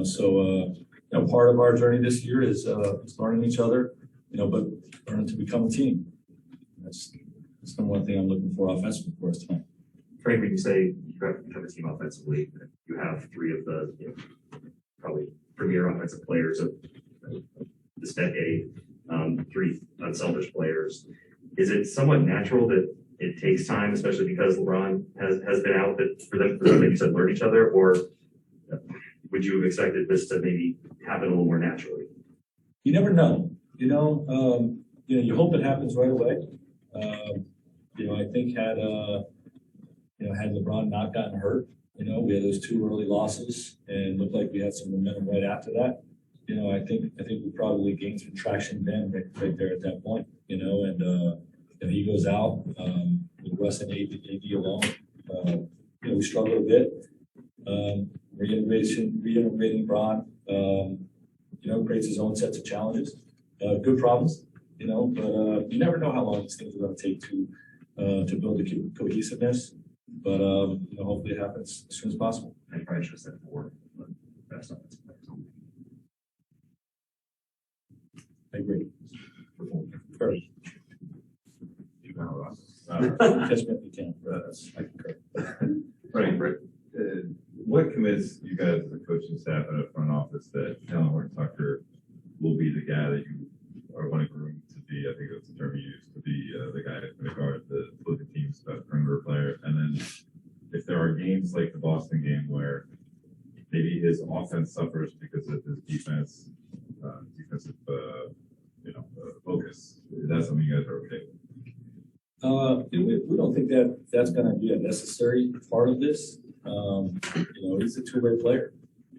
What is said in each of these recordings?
So part of our journey this year is learning each other, but learning to become a team. That's the one thing I'm looking for offensively for us tonight. Frank, when you say you have to become a team offensively, you have three of the probably premier offensive players of this decade, three unselfish players. Is it somewhat natural that it takes time, especially because LeBron has been out, that for them, like you said, learn each other, or would you have expected this to maybe happen a little more naturally? You never know. You hope it happens right away. I think had LeBron not gotten hurt, we had those two early losses and looked like we had some momentum right after that. I think we probably gained some traction then right there at that point. And he goes out with Russ and AD alone. We struggled a bit. Reintegrating Bron, creates his own sets of challenges. Good problems, but you never know how long these things are going to take to build the cohesiveness. But hopefully it happens as soon as possible. I probably should have said four, but that's not. I agree. Right, what commits you guys as a coaching staff and a front office that Alan Horton-Tucker will be the guy that you are wanting groom to be? I think that's the term you used, to be the guy that's going to guard the opposing team's best perimeter player. And then if there are games like the Boston game where maybe his offense suffers because of his defensive focus, is that something you guys are okay with? We don't think that that's going to be a necessary part of this. He's a two-way player,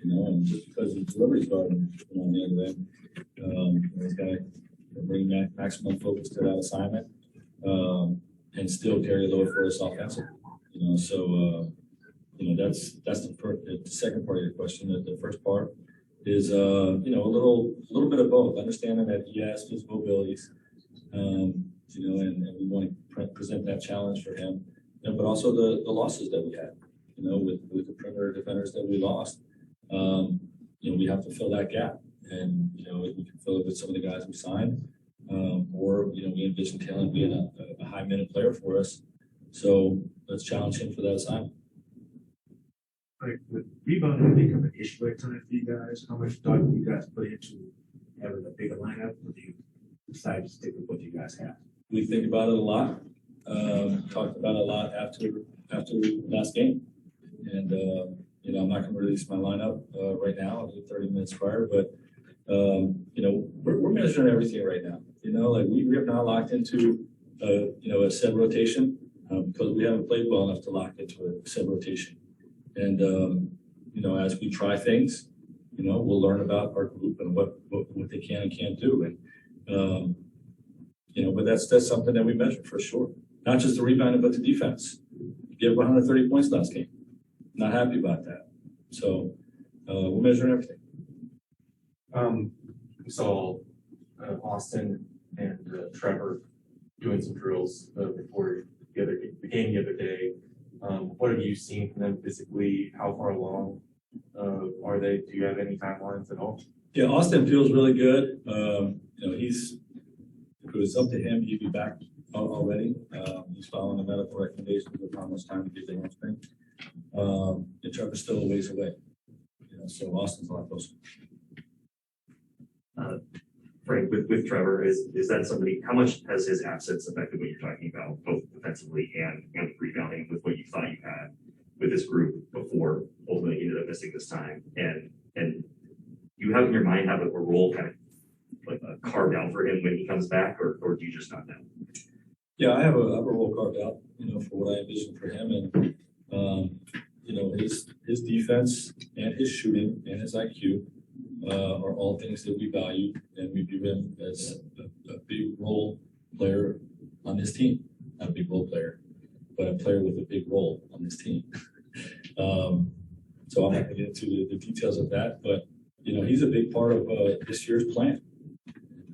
and just because he delivers guarding on the other end, he's got to bring maximum focus to that assignment and still carry the load for us offensively. So that's the second part of your question. The first part is a little bit of both. Understanding that he has physical abilities, and we want to present that challenge for him, but also the losses that we had. With the perimeter defenders that we lost, we have to fill that gap, and we can fill it with some of the guys we signed, or we envision Taylor being a high minute player for us. So let's challenge him for that assignment. Like, would rebounding become an issue at times for you guys? How much thought do you guys put into having a bigger lineup, or do you decide to stick with what you guys have? We think about it a lot. Talked about it a lot after last game. And, I'm not going to release my lineup right now. I'll do 30 minutes prior, but, we're measuring everything right now. We have not locked into, a set rotation because we haven't played well enough to lock into a set rotation. And, as we try things, we'll learn about our group and what they can and can't do. And, but that's something that we measure for sure. Not just the rebounding, but the defense. Gave 130 points last game. Not happy about that. So we're measuring everything. We saw Austin and Trevor doing some drills before the game the other day. What have you seen from them physically? How far along are they? Do you have any timelines at all? Yeah, Austin feels really good. If it was up to him, he'd be back already. He's following the medical recommendations of how much time to give the hamstring. And Trevor's still a ways away. So Austin's a lot closer. Frank, with Trevor, is that somebody? How much has his absence affected what you're talking about, both defensively and rebounding, with what you thought you had with this group before ultimately he ended up missing this time? And you have in your mind have a role kind of like carved out for him when he comes back, or do you just not know? Yeah, I have a role carved out, for what I envision for him, and his defense and his shooting and his IQ are all things that we value, and we view him as a big role player on this team. Not a big role player, but a player with a big role on this team. So I'm not going to get into the details of that, but he's a big part of this year's plan.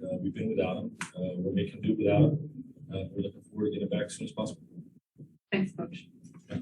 And, we've been without him. We're making do without him. We're looking forward to getting back as soon as possible. Thanks, Coach. Yeah.